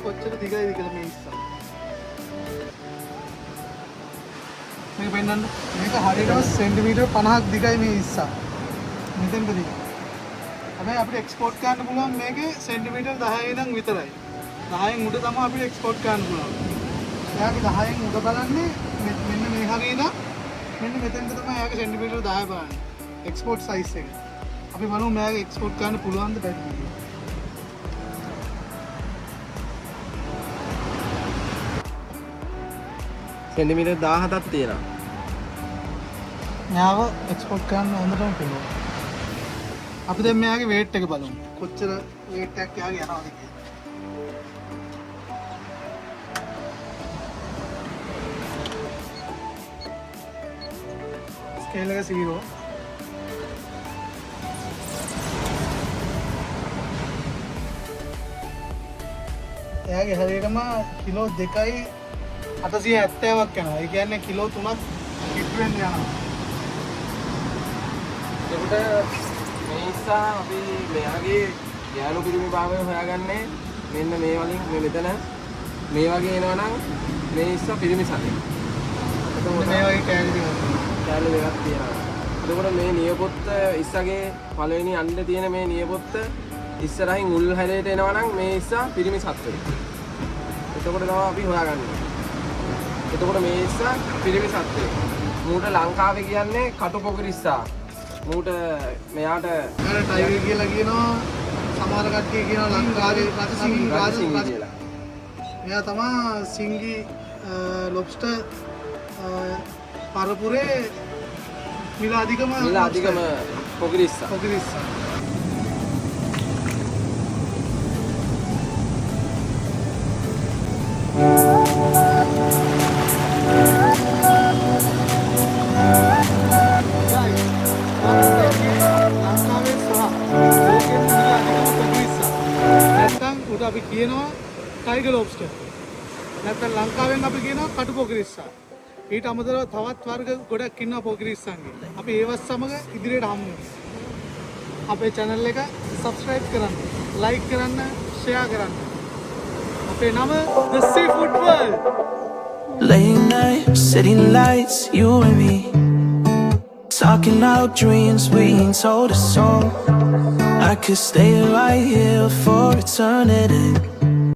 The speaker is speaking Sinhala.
කොච්චර දිගයිද කියලා මේ ඉස්සා. මේක පෙන්නන්න. මේක හරියටම සෙන්ටිමීටර් 50ක් දිගයි මේ ඉස්සා. මෙතෙන්ට දිග. හැබැයි අපිට එක්ස්පෝර්ට් කරන්න පුළුවන් මේකේ සෙන්ටිමීටර් 10 ඉඳන් විතරයි. 10න් උඩ තමයි අපිට එක්ස්පෝර්ට් කරන්න පුළුවන්. එයාගේ 10න් උඩ බලන්නේ මෙන්න මේ හරිය ඉඳන් මෙන්න මෙතෙන්ට තමයි එයාගේ සෙන්ටිමීටර් 10 බලන්නේ. එක්ස්පෝර්ට් සයිස් එක. අපි බලමු මෙයාගේ එක්ස්පෝර්ට් කරන්න පුළුවන්ද බැරිද කියලා. සෙන්ටිමීටර් 17ක් තියෙනවා. මෙයාව එක්ස්පෝර්ට් කරන්න හොඳටම පුළුවන්. අපි දැන් මෙයාගේ weight එක බලමු. කොච්චර weight එකක් එයාගේ යනවද කියලා. ස්කේල් එක 0. එයාගේ හරියටම කිලෝ 2.870ක් යනවා. ඒ කියන්නේ කිලෝ 3ක් හිට් වෙන්න යනවා. ඒකට මේ ඉස්සා අපි මෙයාගේ යාළු පිරිමි භාවය හොයාගන්නේ මෙන්න මේ වලින් මේ මෙතන මේ වගේ එනවා නම් මේ ඉස්සා පිරිමි සතෙක්. එතකොට මේ වගේ කෑලි දෙකක් තියෙනවා. එතකොට මේ නියපොත්ත ඉස්සගේ පළවෙනි අඬ තියෙන මේ නියපොත්ත ඉස්සරහින් උල් හැරේට එනවා නම් මේ ඉස්සා පිරිමි සත්වෙක්. එතකොට තමයි අපි හොයාගන්නේ. එතකොට මේ ඉස්සා පිරිමි සත්වෙක්. මූට ලංකාවේ කියන්නේ කටුපොකිරිස්සා. මූට මෙයාට ටයිගර් කියලා කියනවා. සමහර කට්ටිය කියනවා ලංකාවේ රජසිංහි කියලා. එයා තමයි සිංගි ලොබ්ස්ටර් පරපුරේ මිල අධිකම පොකිරිස්සා. අපි කියනවා ටයිගර් ලොබ්ස්ටර්. නැත්නම් ලංකාවෙන් අපි කියනවා කටුපොකිරිස්සා. ඊට අමතරව තවත් වර්ග ගොඩක් ඉන්නවා පොකිරිස්සන්ගේ. අපි ඒවත් සමග ඉදිරියට හමු වෙමු. අපේ channel එක subscribe කරන්න, like කරන්න, share කරන්න. අපේ නම The Seafood World. Late night, city lights, you and me, talking out dreams we ain't told a soul. I could stay right here for eternity.